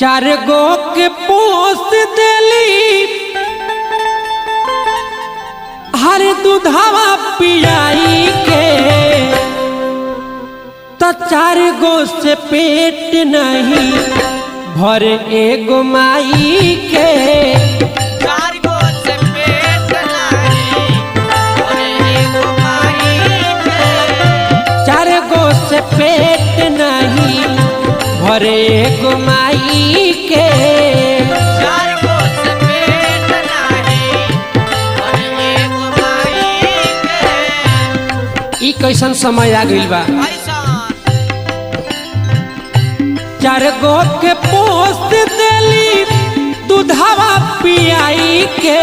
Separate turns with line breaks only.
चार गो के पोस देली हर दूधावा पियाई के तो चार गो से पेट नहीं भरे एगो माई के।
चार गो से पेट नहीं भरे एगो माई के।
चार गो से पेट नहीं भरे एगो माई के।
चार गो से पेट नहीं भरे एगो माई के।
ई कैसन समय आ गइल बा। चार गो के पोस देली दूधावा पियाई के